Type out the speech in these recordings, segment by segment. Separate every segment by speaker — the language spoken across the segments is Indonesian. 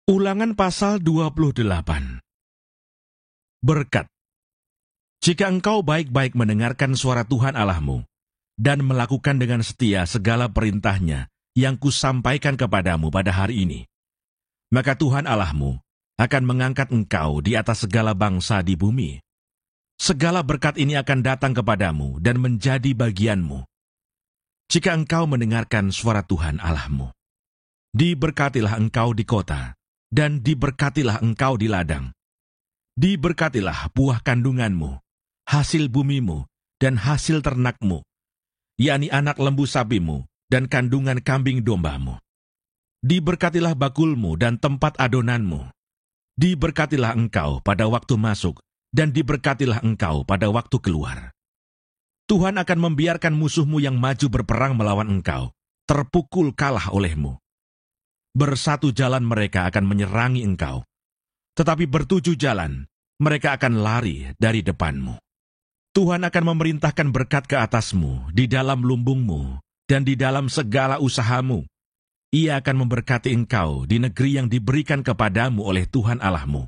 Speaker 1: Ulangan pasal 28. Berkat. Jika engkau baik-baik mendengarkan suara Tuhan Allahmu, dan melakukan dengan setia segala perintahnya yang kusampaikan kepadamu pada hari ini, maka Tuhan Allahmu akan mengangkat engkau di atas segala bangsa di bumi. Segala berkat ini akan datang kepadamu dan menjadi bagianmu, jika engkau mendengarkan suara Tuhan Allahmu. Diberkatilah engkau di kota, dan diberkatilah engkau di ladang. Diberkatilah buah kandunganmu, hasil bumimu, dan hasil ternakmu, yakni anak lembu sapimu, dan kandungan kambing dombamu. Diberkatilah bakulmu dan tempat adonanmu. Diberkatilah engkau pada waktu masuk, dan diberkatilah engkau pada waktu keluar. Tuhan akan membiarkan musuhmu yang maju berperang melawan engkau, terpukul kalah olehmu. Bersatu jalan mereka akan menyerangi engkau, tetapi bertujuh jalan mereka akan lari dari depanmu. Tuhan akan memerintahkan berkat ke atasmu di dalam lumbungmu dan di dalam segala usahamu. Ia akan memberkati engkau di negeri yang diberikan kepadamu oleh Tuhan Allahmu.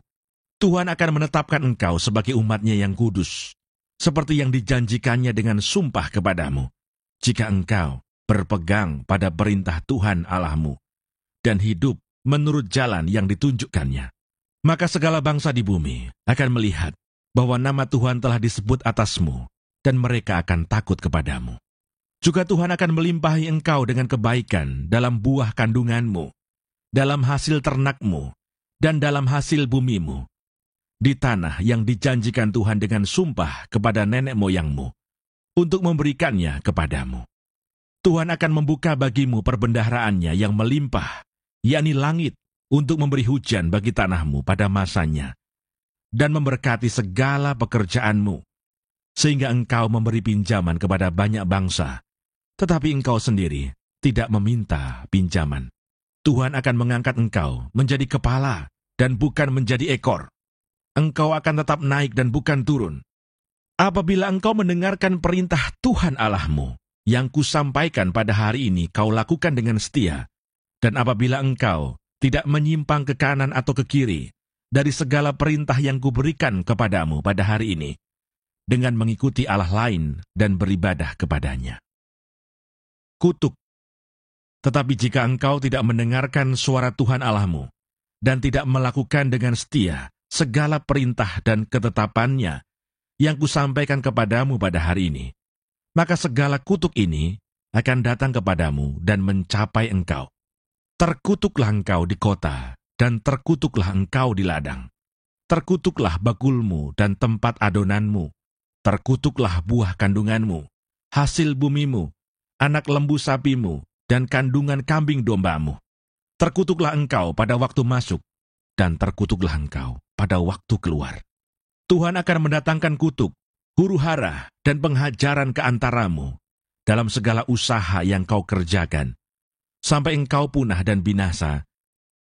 Speaker 1: Tuhan akan menetapkan engkau sebagai umatnya yang kudus, seperti yang dijanjikannya dengan sumpah kepadamu, jika engkau berpegang pada perintah Tuhan Allahmu dan hidup menurut jalan yang ditunjukkannya. Maka segala bangsa di bumi akan melihat bahwa nama Tuhan telah disebut atasmu, dan mereka akan takut kepadamu. Juga Tuhan akan melimpahi engkau dengan kebaikan dalam buah kandunganmu, dalam hasil ternakmu, dan dalam hasil bumimu, di tanah yang dijanjikan Tuhan dengan sumpah kepada nenek moyangmu, untuk memberikannya kepadamu. Tuhan akan membuka bagimu perbendaharaannya yang melimpah, yakni langit, untuk memberi hujan bagi tanahmu pada masanya, dan memberkati segala pekerjaanmu, sehingga engkau memberi pinjaman kepada banyak bangsa, tetapi engkau sendiri tidak meminta pinjaman. Tuhan akan mengangkat engkau menjadi kepala dan bukan menjadi ekor. Engkau akan tetap naik dan bukan turun. Apabila engkau mendengarkan perintah Tuhan Allahmu, yang kusampaikan pada hari ini kau lakukan dengan setia, dan apabila engkau tidak menyimpang ke kanan atau ke kiri dari segala perintah yang kuberikan kepadamu pada hari ini, dengan mengikuti Allah lain dan beribadah kepadanya. Kutuk. Tetapi jika engkau tidak mendengarkan suara Tuhan Allahmu, dan tidak melakukan dengan setia segala perintah dan ketetapannya yang kusampaikan kepadamu pada hari ini, maka segala kutuk ini akan datang kepadamu dan mencapai engkau. Terkutuklah engkau di kota, dan terkutuklah engkau di ladang. Terkutuklah bakulmu dan tempat adonanmu. Terkutuklah buah kandunganmu, hasil bumimu, anak lembu sapimu, dan kandungan kambing dombamu. Terkutuklah engkau pada waktu masuk, dan terkutuklah engkau pada waktu keluar. Tuhan akan mendatangkan kutuk, huru-hara, dan penghajaran ke antaramu dalam segala usaha yang kau kerjakan, sampai engkau punah dan binasa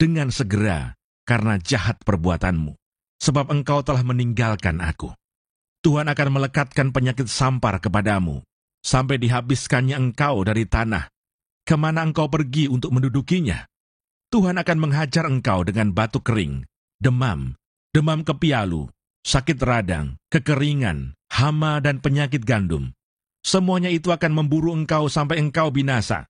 Speaker 1: dengan segera karena jahat perbuatanmu, sebab engkau telah meninggalkan aku. Tuhan akan melekatkan penyakit sampar kepadamu, sampai dihabiskannya engkau dari tanah, kemana engkau pergi untuk mendudukinya. Tuhan akan menghajar engkau dengan batuk kering, demam kepialu, sakit radang, kekeringan, hama dan penyakit gandum. Semuanya itu akan memburu engkau sampai engkau binasa.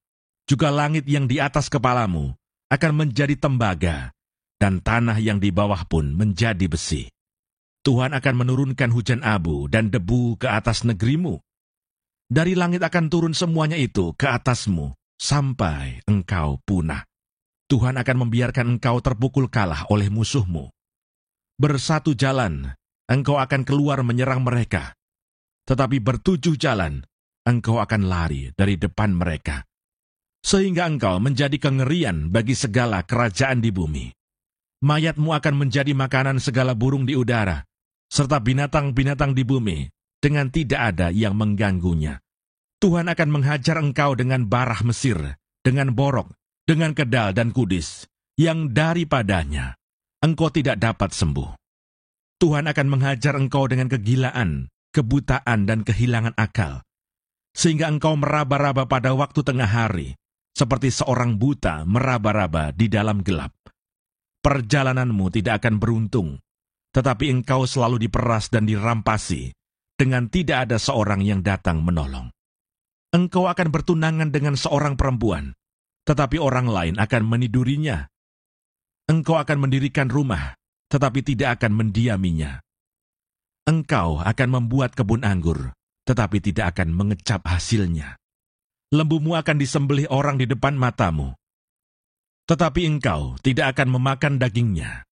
Speaker 1: Juga langit yang di atas kepalamu akan menjadi tembaga, dan tanah yang di bawah pun menjadi besi. Tuhan akan menurunkan hujan abu dan debu ke atas negerimu. Dari langit akan turun semuanya itu ke atasmu, sampai engkau punah. Tuhan akan membiarkan engkau terpukul kalah oleh musuhmu. Bersatu jalan, engkau akan keluar menyerang mereka. Tetapi bertujuh jalan, engkau akan lari dari depan mereka, sehingga engkau menjadi kengerian bagi segala kerajaan di bumi. Mayatmu akan menjadi makanan segala burung di udara, serta binatang-binatang di bumi, dengan tidak ada yang mengganggunya. Tuhan akan menghajar engkau dengan barah Mesir, dengan borok, dengan kedal dan kudis, yang daripadanya engkau tidak dapat sembuh. Tuhan akan menghajar engkau dengan kegilaan, kebutaan, dan kehilangan akal, sehingga engkau meraba-raba pada waktu tengah hari, seperti seorang buta meraba-raba di dalam gelap. Perjalananmu tidak akan beruntung, tetapi engkau selalu diperas dan dirampasi, dengan tidak ada seorang yang datang menolong. Engkau akan bertunangan dengan seorang perempuan, tetapi orang lain akan menidurinya. Engkau akan mendirikan rumah, tetapi tidak akan mendiaminya. Engkau akan membuat kebun anggur, tetapi tidak akan mengecap hasilnya. Lembumu akan disembelih orang di depan matamu, tetapi engkau tidak akan memakan dagingnya.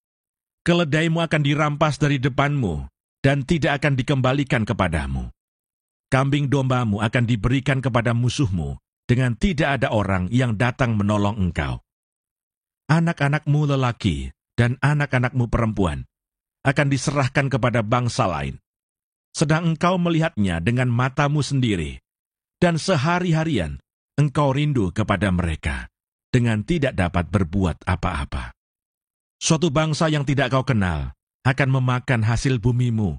Speaker 1: Keledaimu akan dirampas dari depanmu, dan tidak akan dikembalikan kepadamu. Kambing dombamu akan diberikan kepada musuhmu, dengan tidak ada orang yang datang menolong engkau. Anak-anakmu lelaki dan anak-anakmu perempuan akan diserahkan kepada bangsa lain, sedang engkau melihatnya dengan matamu sendiri, dan sehari-harian engkau rindu kepada mereka, dengan tidak dapat berbuat apa-apa. Suatu bangsa yang tidak kau kenal akan memakan hasil bumimu,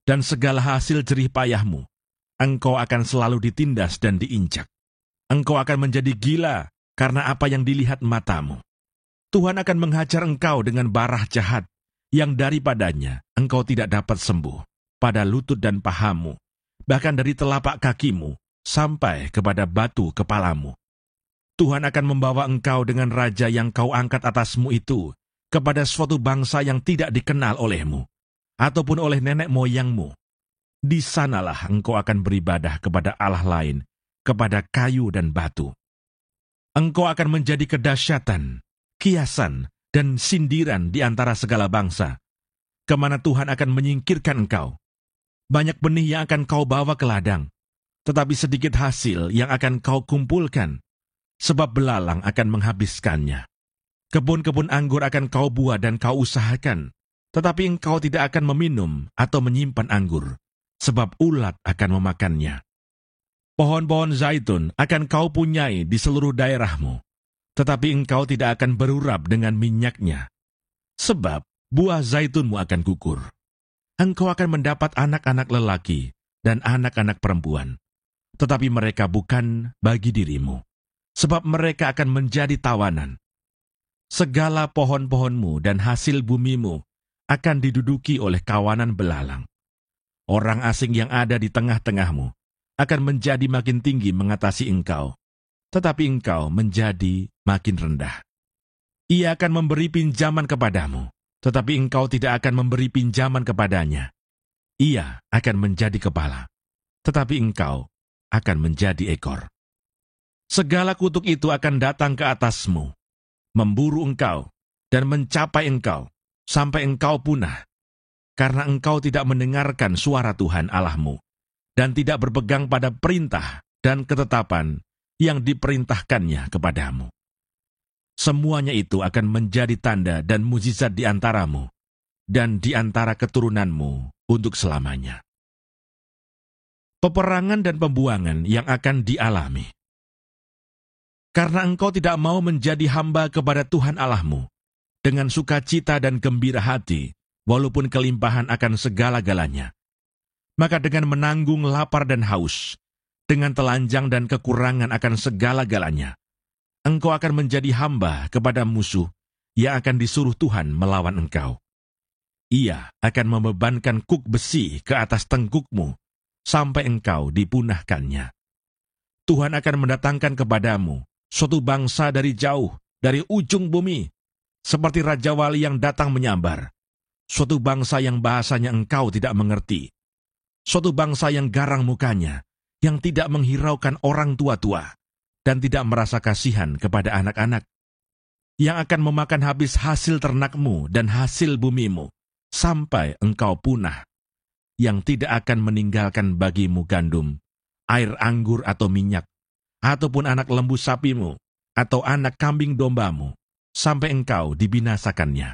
Speaker 1: dan segala hasil jerih payahmu, engkau akan selalu ditindas dan diinjak. Engkau akan menjadi gila karena apa yang dilihat matamu. Tuhan akan menghajar engkau dengan barah jahat, yang daripadanya engkau tidak dapat sembuh, pada lutut dan pahamu, bahkan dari telapak kakimu, sampai kepada batu kepalamu. Tuhan akan membawa engkau dengan raja yang kau angkat atasmu itu kepada suatu bangsa yang tidak dikenal olehmu, ataupun oleh nenek moyangmu. Di sanalah engkau akan beribadah kepada Allah lain, kepada kayu dan batu. Engkau akan menjadi kedahsyatan, kiasan, dan sindiran di antara segala bangsa, kemana Tuhan akan menyingkirkan engkau. Banyak benih yang akan kau bawa ke ladang, tetapi sedikit hasil yang akan kau kumpulkan, sebab belalang akan menghabiskannya. Kebun-kebun anggur akan kau buah dan kau usahakan, tetapi engkau tidak akan meminum atau menyimpan anggur, sebab ulat akan memakannya. Pohon-pohon zaitun akan kau punyai di seluruh daerahmu, tetapi engkau tidak akan berurap dengan minyaknya, sebab buah zaitunmu akan gugur. Engkau akan mendapat anak-anak lelaki dan anak-anak perempuan, tetapi mereka bukan bagi dirimu, sebab mereka akan menjadi tawanan. Segala pohon-pohonmu dan hasil bumimu akan diduduki oleh kawanan belalang. Orang asing yang ada di tengah-tengahmu akan menjadi makin tinggi mengatasi engkau, tetapi engkau menjadi makin rendah. Ia akan memberi pinjaman kepadamu, tetapi engkau tidak akan memberi pinjaman kepadanya. Ia akan menjadi kepala, tetapi engkau akan menjadi ekor. Segala kutuk itu akan datang ke atasmu, memburu engkau, dan mencapai engkau, sampai engkau punah, karena engkau tidak mendengarkan suara Tuhan Allahmu, dan tidak berpegang pada perintah dan ketetapan yang diperintahkannya kepadamu. Semuanya itu akan menjadi tanda dan mukjizat di antaramu, dan di antara keturunanmu untuk selamanya. Peperangan dan pembuangan yang akan dialami. Karena engkau tidak mau menjadi hamba kepada Tuhan Allahmu, dengan sukacita dan gembira hati, walaupun kelimpahan akan segala-galanya, maka dengan menanggung lapar dan haus, dengan telanjang dan kekurangan akan segala-galanya, engkau akan menjadi hamba kepada musuh yang akan disuruh Tuhan melawan engkau. Ia akan membebankan kuk besi ke atas tengkukmu, sampai engkau dipunahkannya. Tuhan akan mendatangkan kepadamu suatu bangsa dari jauh, dari ujung bumi, seperti Raja Wali yang datang menyambar, suatu bangsa yang bahasanya engkau tidak mengerti, suatu bangsa yang garang mukanya, yang tidak menghiraukan orang tua-tua, dan tidak merasa kasihan kepada anak-anak, yang akan memakan habis hasil ternakmu dan hasil bumimu, sampai engkau punah, yang tidak akan meninggalkan bagimu gandum, air anggur atau minyak, ataupun anak lembu sapimu, atau anak kambing dombamu, sampai engkau dibinasakannya.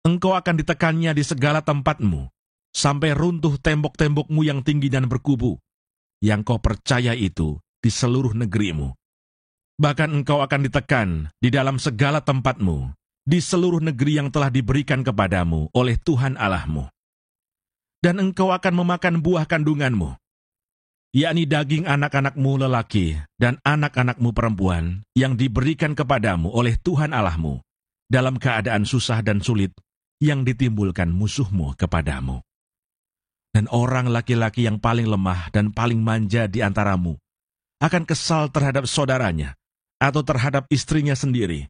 Speaker 1: Engkau akan ditekannya di segala tempatmu, sampai runtuh tembok-tembokmu yang tinggi dan berkubu, yang kau percaya itu di seluruh negerimu. Bahkan engkau akan ditekan di dalam segala tempatmu, di seluruh negeri yang telah diberikan kepadamu oleh Tuhan Allahmu. Dan engkau akan memakan buah kandunganmu, yakni daging anak-anakmu lelaki dan anak-anakmu perempuan yang diberikan kepadamu oleh Tuhan Allahmu, dalam keadaan susah dan sulit yang ditimbulkan musuhmu kepadamu. Dan orang laki-laki yang paling lemah dan paling manja di antaramu akan kesal terhadap saudaranya, atau terhadap istrinya sendiri,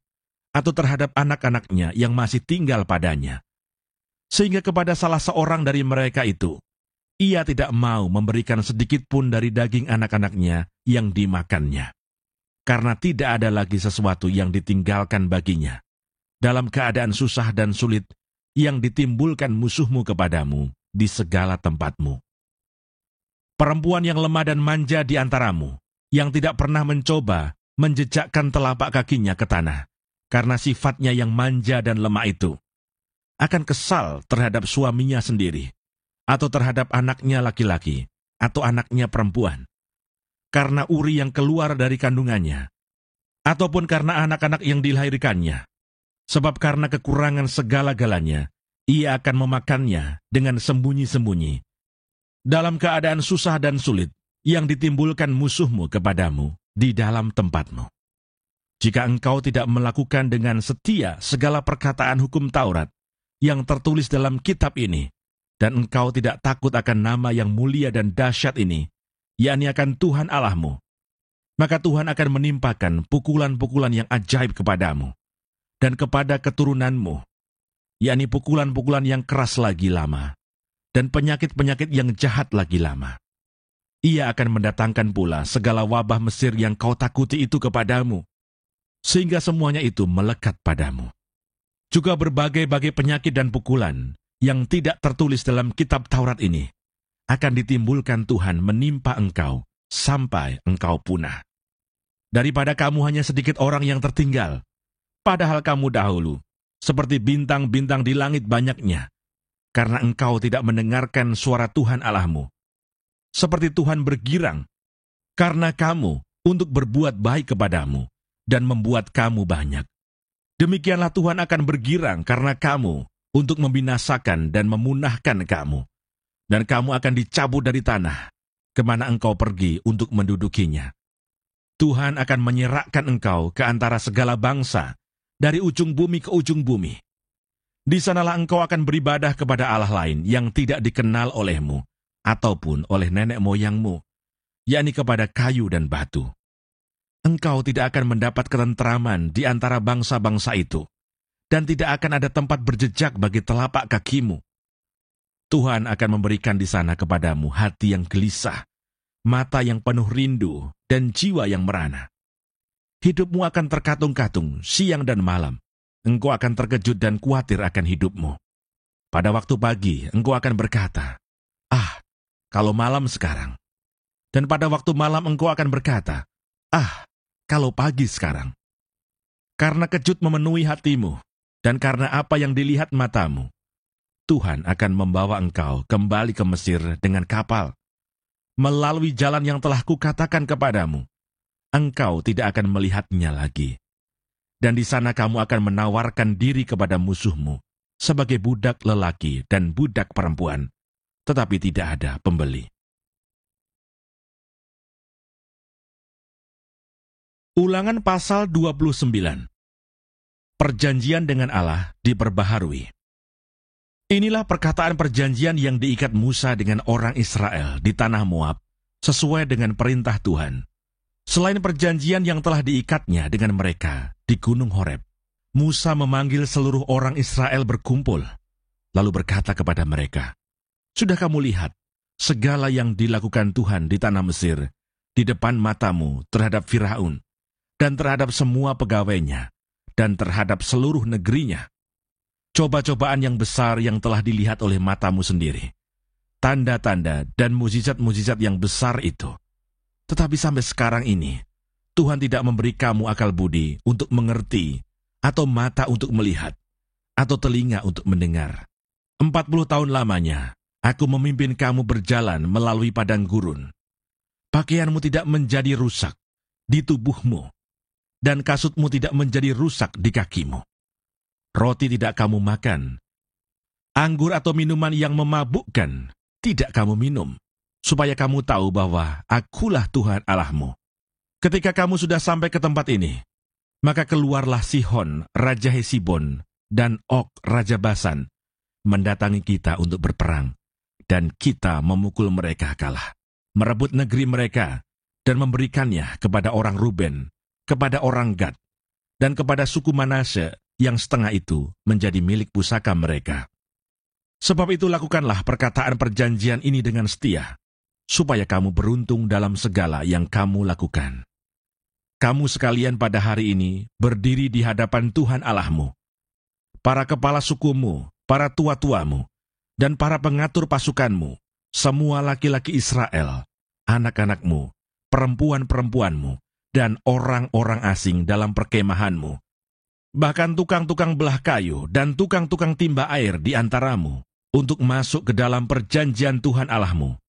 Speaker 1: atau terhadap anak-anaknya yang masih tinggal padanya. Sehingga kepada salah seorang dari mereka itu, ia tidak mau memberikan sedikit pun dari daging anak-anaknya yang dimakannya. Karena tidak ada lagi sesuatu yang ditinggalkan baginya, dalam keadaan susah dan sulit yang ditimbulkan musuhmu kepadamu di segala tempatmu. Perempuan yang lemah dan manja di antaramu, yang tidak pernah mencoba menjejakkan telapak kakinya ke tanah, karena sifatnya yang manja dan lemah itu, akan kesal terhadap suaminya sendiri, atau terhadap anaknya laki-laki, atau anaknya perempuan, karena uri yang keluar dari kandungannya, ataupun karena anak-anak yang dilahirkannya, sebab karena kekurangan segala-galanya, ia akan memakannya dengan sembunyi-sembunyi, dalam keadaan susah dan sulit, yang ditimbulkan musuhmu kepadamu di dalam tempatmu. Jika engkau tidak melakukan dengan setia segala perkataan hukum Taurat yang tertulis dalam kitab ini, dan engkau tidak takut akan nama yang mulia dan dahsyat ini, yakni akan Tuhan Allahmu, maka Tuhan akan menimpakan pukulan-pukulan yang ajaib kepadamu, dan kepada keturunanmu, yakni pukulan-pukulan yang keras lagi lama, dan penyakit-penyakit yang jahat lagi lama. Ia akan mendatangkan pula segala wabah Mesir yang kau takuti itu kepadamu, sehingga semuanya itu melekat padamu. Juga berbagai-bagai penyakit dan pukulan yang tidak tertulis dalam kitab Taurat ini akan ditimbulkan Tuhan menimpa engkau sampai engkau punah. Daripada kamu hanya sedikit orang yang tertinggal, padahal kamu dahulu seperti bintang-bintang di langit banyaknya, karena engkau tidak mendengarkan suara Tuhan Allahmu. Seperti Tuhan bergirang karena kamu untuk berbuat baik kepadamu dan membuat kamu banyak. Demikianlah Tuhan akan bergirang karena kamu untuk membinasakan dan memunahkan kamu. Dan kamu akan dicabut dari tanah, kemana engkau pergi untuk mendudukinya. Tuhan akan menyerahkan engkau ke antara segala bangsa, dari ujung bumi ke ujung bumi. Di sanalah engkau akan beribadah kepada Allah lain yang tidak dikenal olehmu, ataupun oleh nenek moyangmu, yakni kepada kayu dan batu. Engkau tidak akan mendapat ketenteraman di antara bangsa-bangsa itu, dan tidak akan ada tempat berjejak bagi telapak kakimu. Tuhan akan memberikan di sana kepadamu hati yang gelisah, mata yang penuh rindu, dan jiwa yang merana. Hidupmu akan terkatung-katung siang dan malam. Engkau akan terkejut dan khawatir akan hidupmu. Pada waktu pagi, engkau akan berkata, "Ah, kalau malam sekarang." Dan pada waktu malam engkau akan berkata, "Ah, kalau pagi sekarang." Karena kejut memenuhi hatimu, dan karena apa yang dilihat matamu, Tuhan akan membawa engkau kembali ke Mesir dengan kapal. Melalui jalan yang telah kukatakan kepadamu, engkau tidak akan melihatnya lagi. Dan di sana kamu akan menawarkan diri kepada musuhmu sebagai budak lelaki dan budak perempuan, tetapi tidak ada pembeli. Ulangan pasal 29. Perjanjian dengan Allah diperbaharui. Inilah perkataan perjanjian yang diikat Musa dengan orang Israel di tanah Moab, sesuai dengan perintah Tuhan. Selain perjanjian yang telah diikatnya dengan mereka di Gunung Horeb, Musa memanggil seluruh orang Israel berkumpul, lalu berkata kepada mereka, "Sudah kamu lihat segala yang dilakukan Tuhan di tanah Mesir, di depan matamu terhadap Firaun, dan terhadap semua pegawainya, dan terhadap seluruh negerinya. Coba-cobaan yang besar yang telah dilihat oleh matamu sendiri, tanda-tanda dan mujizat-mujizat yang besar itu. Tetapi sampai sekarang ini, Tuhan tidak memberi kamu akal budi untuk mengerti, atau mata untuk melihat, atau telinga untuk mendengar. 40 tahun lamanya, aku memimpin kamu berjalan melalui padang gurun. Pakaianmu tidak menjadi rusak di tubuhmu, dan kasutmu tidak menjadi rusak di kakimu. Roti tidak kamu makan, anggur atau minuman yang memabukkan tidak kamu minum, supaya kamu tahu bahwa akulah Tuhan Allahmu. Ketika kamu sudah sampai ke tempat ini, Maka keluarlah Sihon, Raja Hesibon, dan Og, Raja Basan, mendatangi kita untuk berperang, dan kita memukul mereka kalah, merebut negeri mereka, dan memberikannya kepada orang Ruben, kepada orang Gad, dan kepada suku Manasye yang setengah itu menjadi milik pusaka mereka. Sebab itu lakukanlah perkataan perjanjian ini dengan setia, supaya kamu beruntung dalam segala yang kamu lakukan. Kamu sekalian pada hari ini berdiri di hadapan Tuhan Allahmu, para kepala sukumu, para tua-tuamu, dan para pengatur pasukanmu, semua laki-laki Israel, anak-anakmu, perempuan-perempuanmu, dan orang-orang asing dalam perkemahanmu, bahkan tukang-tukang belah kayu dan tukang-tukang timba air di antaramu, untuk masuk ke dalam perjanjian Tuhan Allahmu,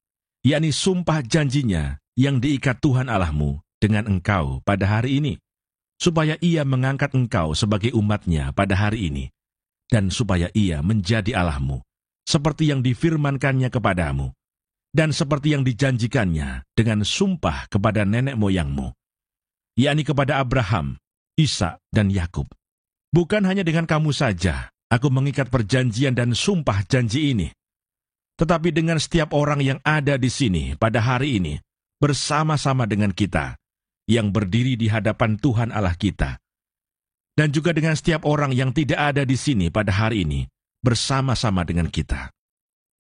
Speaker 1: yakni sumpah janjinya yang diikat Tuhan Allahmu dengan engkau pada hari ini, supaya ia mengangkat engkau sebagai umatnya pada hari ini, dan supaya ia menjadi Allahmu, seperti yang difirmankannya kepadamu, dan seperti yang dijanjikannya dengan sumpah kepada nenek moyangmu, yakni kepada Abraham, Ishak, dan Yakub. Bukan hanya dengan kamu saja aku mengikat perjanjian dan sumpah janji ini, tetapi dengan setiap orang yang ada di sini pada hari ini, bersama-sama dengan kita, yang berdiri di hadapan Tuhan Allah kita, dan juga dengan setiap orang yang tidak ada di sini pada hari ini, bersama-sama dengan kita.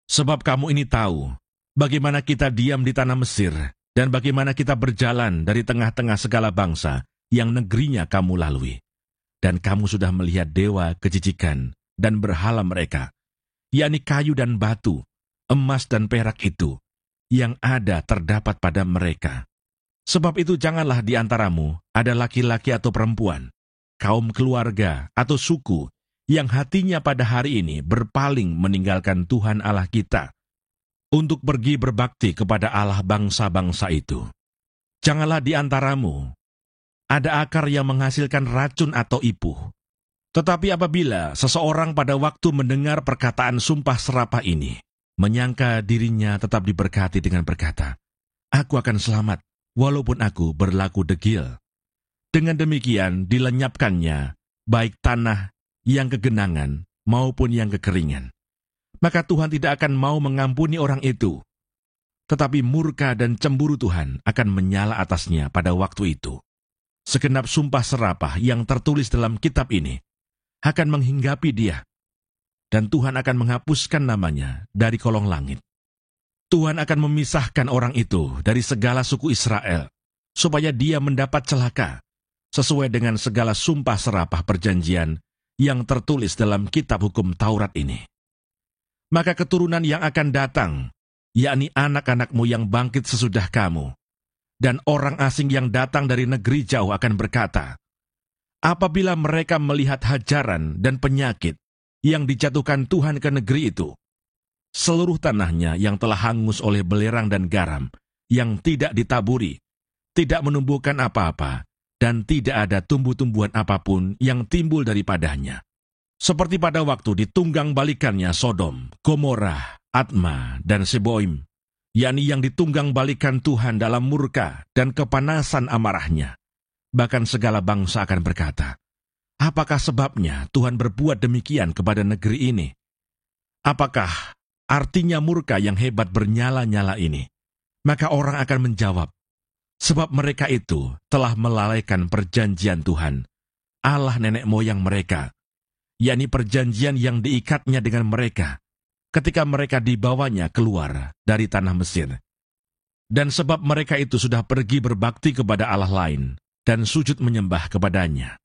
Speaker 1: Sebab kamu ini tahu bagaimana kita diam di tanah Mesir, dan bagaimana kita berjalan dari tengah-tengah segala bangsa yang negerinya kamu lalui. Dan kamu sudah melihat dewa kejijikan dan berhala mereka, yakni kayu dan batu, emas dan perak itu, yang ada terdapat pada mereka. Sebab itu janganlah di antaramu ada laki-laki atau perempuan, kaum keluarga atau suku, yang hatinya pada hari ini berpaling meninggalkan Tuhan Allah kita, untuk pergi berbakti kepada Allah bangsa-bangsa itu. Janganlah di antaramu ada akar yang menghasilkan racun atau ipuh. Tetapi apabila seseorang pada waktu mendengar perkataan sumpah serapah ini, menyangka dirinya tetap diberkati dengan berkata, "Aku akan selamat, walaupun aku berlaku degil." Dengan demikian dilenyapkannya baik tanah yang kegenangan maupun yang kekeringan. Maka Tuhan tidak akan mau mengampuni orang itu, tetapi murka dan cemburu Tuhan akan menyala atasnya pada waktu itu. Segenap sumpah serapah yang tertulis dalam kitab ini akan menghinggapi dia, dan Tuhan akan menghapuskan namanya dari kolong langit. Tuhan akan memisahkan orang itu dari segala suku Israel, supaya dia mendapat celaka, sesuai dengan segala sumpah serapah perjanjian yang tertulis dalam kitab hukum Taurat ini. Maka keturunan yang akan datang, yakni anak-anakmu yang bangkit sesudah kamu, dan orang asing yang datang dari negeri jauh akan berkata, apabila mereka melihat hajaran dan penyakit yang dijatuhkan Tuhan ke negeri itu, seluruh tanahnya yang telah hangus oleh belerang dan garam, yang tidak ditaburi, tidak menumbuhkan apa-apa, dan tidak ada tumbuh-tumbuhan apapun yang timbul daripadanya. Seperti pada waktu ditunggang balikannya Sodom, Gomora, Adma, dan Seboim, yakni yang ditunggang balikan Tuhan dalam murka dan kepanasan amarahnya. Bahkan segala bangsa akan berkata, apakah sebabnya Tuhan berbuat demikian kepada negeri ini? Apakah artinya murka yang hebat bernyala-nyala ini? Maka orang akan menjawab, sebab mereka itu telah melalaikan perjanjian Tuhan, Allah nenek moyang mereka, yakni perjanjian yang diikatnya dengan mereka, ketika mereka dibawanya keluar dari tanah Mesir. Dan sebab mereka itu sudah pergi berbakti kepada Allah lain, dan sujud menyembah kepadanya,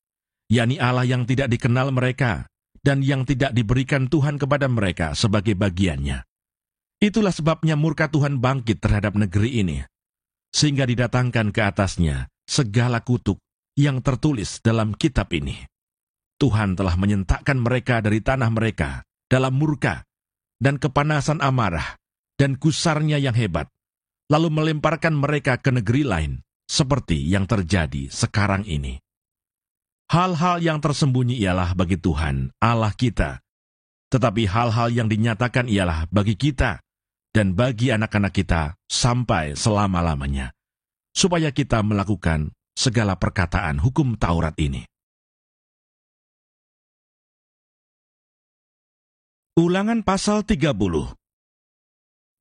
Speaker 1: yakni Allah yang tidak dikenal mereka, dan yang tidak diberikan Tuhan kepada mereka sebagai bagiannya. Itulah sebabnya murka Tuhan bangkit terhadap negeri ini, sehingga didatangkan ke atasnya segala kutuk yang tertulis dalam kitab ini. Tuhan telah menyentakkan mereka dari tanah mereka dalam murka dan kepanasan amarah dan gusarnya yang hebat, lalu melemparkan mereka ke negeri lain, seperti yang terjadi sekarang ini. Hal-hal yang tersembunyi ialah bagi Tuhan, Allah kita, tetapi hal-hal yang dinyatakan ialah bagi kita dan bagi anak-anak kita sampai selama-lamanya, supaya kita melakukan segala perkataan hukum Taurat ini. Ulangan pasal 30.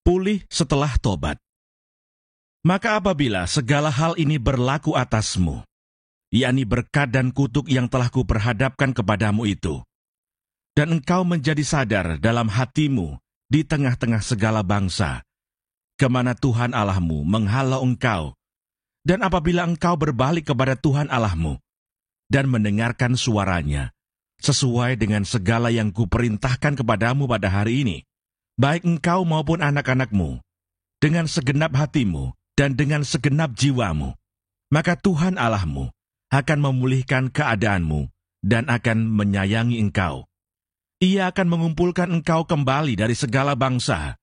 Speaker 1: Pulih setelah tobat. Maka apabila segala hal ini berlaku atasmu, yakni berkat dan kutuk yang telah kuperhadapkan kepadamu itu, dan engkau menjadi sadar dalam hatimu di tengah-tengah segala bangsa, kemana Tuhan Allahmu menghalau engkau, dan apabila engkau berbalik kepada Tuhan Allahmu, dan mendengarkan suaranya, sesuai dengan segala yang kuperintahkan kepadamu pada hari ini, baik engkau maupun anak-anakmu, dengan segenap hatimu dan dengan segenap jiwamu, maka Tuhan Allahmu akan memulihkan keadaanmu dan akan menyayangi engkau. Ia akan mengumpulkan engkau kembali dari segala bangsa,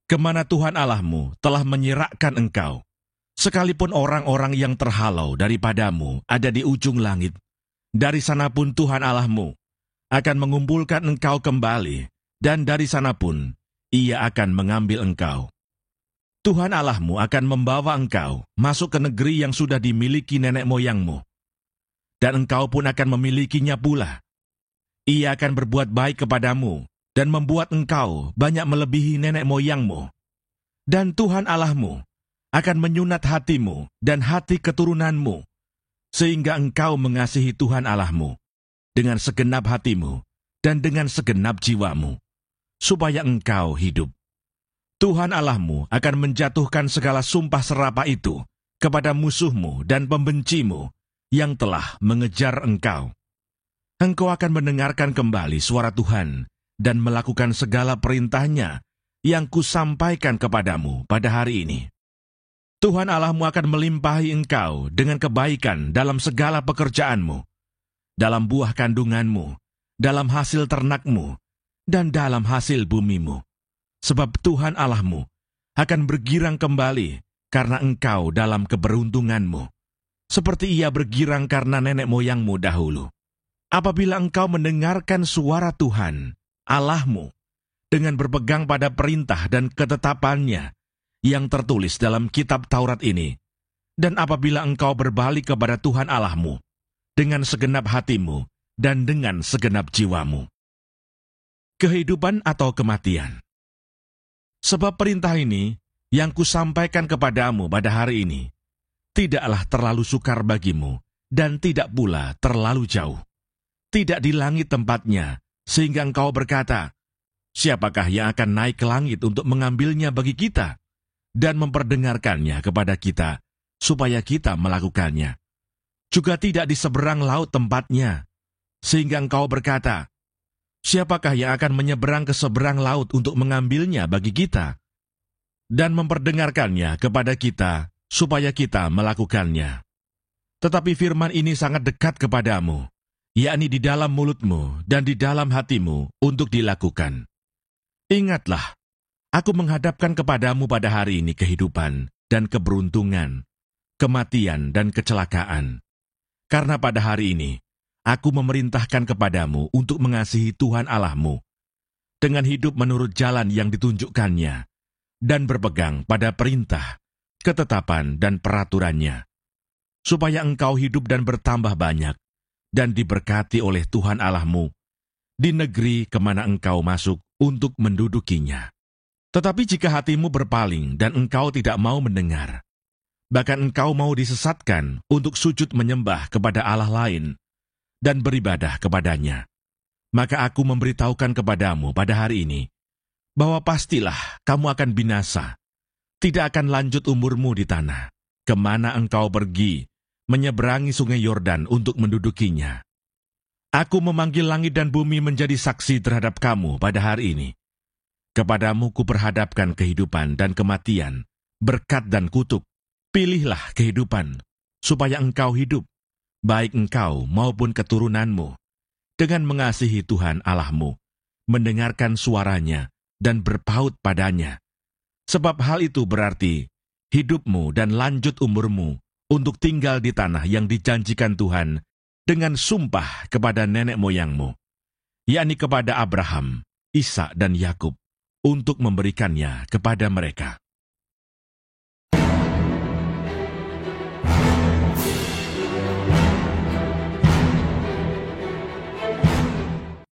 Speaker 1: kemana Tuhan Allahmu telah menyerahkan engkau, sekalipun orang-orang yang terhalau daripadamu ada di ujung langit. Dari sana pun Tuhan Allahmu akan mengumpulkan engkau kembali, dan dari sana pun Ia akan mengambil engkau. Tuhan Allahmu akan membawa engkau masuk ke negeri yang sudah dimiliki nenek moyangmu, dan engkau pun akan memilikinya pula. Ia akan berbuat baik kepadamu, dan membuat engkau banyak melebihi nenek moyangmu. Dan Tuhan Allahmu akan menyunat hatimu dan hati keturunanmu, sehingga engkau mengasihi Tuhan Allahmu dengan segenap hatimu dan dengan segenap jiwamu, supaya engkau hidup. Tuhan Allahmu akan menjatuhkan segala sumpah serapah itu kepada musuhmu dan pembencimu yang telah mengejar engkau. Engkau akan mendengarkan kembali suara Tuhan dan melakukan segala perintahnya yang kusampaikan kepadamu pada hari ini. Tuhan Allahmu akan melimpahi engkau dengan kebaikan dalam segala pekerjaanmu, dalam buah kandunganmu, dalam hasil ternakmu, dan dalam hasil bumimu. Sebab Tuhan Allahmu akan bergirang kembali karena engkau dalam keberuntunganmu, seperti Ia bergirang karena nenek moyangmu dahulu. Apabila engkau mendengarkan suara Tuhan Allahmu dengan berpegang pada perintah dan ketetapannya yang tertulis dalam kitab Taurat ini, dan apabila engkau berbalik kepada Tuhan Allahmu dengan segenap hatimu dan dengan segenap jiwamu. Kehidupan atau kematian. Sebab perintah ini yang kusampaikan kepadamu pada hari ini tidaklah terlalu sukar bagimu dan tidak pula terlalu jauh. Tidak di langit tempatnya, sehingga engkau berkata, siapakah yang akan naik ke langit untuk mengambilnya bagi kita dan memperdengarkannya kepada kita, supaya kita melakukannya. Juga tidak di seberang laut tempatnya, sehingga engkau berkata, siapakah yang akan menyeberang ke seberang laut untuk mengambilnya bagi kita, dan memperdengarkannya kepada kita, supaya kita melakukannya. Tetapi firman ini sangat dekat kepadamu, yakni di dalam mulutmu dan di dalam hatimu untuk dilakukan. Ingatlah, aku menghadapkan kepadamu pada hari ini kehidupan dan keberuntungan, kematian dan kecelakaan. Karena pada hari ini, aku memerintahkan kepadamu untuk mengasihi Tuhan Allahmu, dengan hidup menurut jalan yang ditunjukkannya, dan berpegang pada perintah, ketetapan dan peraturannya, supaya engkau hidup dan bertambah banyak, dan diberkati oleh Tuhan Allahmu, di negeri kemana engkau masuk untuk mendudukinya. Tetapi jika hatimu berpaling dan engkau tidak mau mendengar, bahkan engkau mau disesatkan untuk sujud menyembah kepada Allah lain dan beribadah kepadanya, maka aku memberitahukan kepadamu pada hari ini, bahwa pastilah kamu akan binasa, tidak akan lanjut umurmu di tanah, kemana engkau pergi, menyeberangi sungai Yordan untuk mendudukinya. Aku memanggil langit dan bumi menjadi saksi terhadap kamu pada hari ini. Kepadamu kuperhadapkan kehidupan dan kematian, berkat dan kutuk. Pilihlah kehidupan, supaya engkau hidup, baik engkau maupun keturunanmu, dengan mengasihi Tuhan Allahmu, mendengarkan suaranya, dan berpaut padanya. Sebab hal itu berarti hidupmu dan lanjut umurmu untuk tinggal di tanah yang dijanjikan Tuhan dengan sumpah kepada nenek moyangmu, yakni kepada Abraham, Ishak dan Yakub, untuk memberikannya kepada mereka.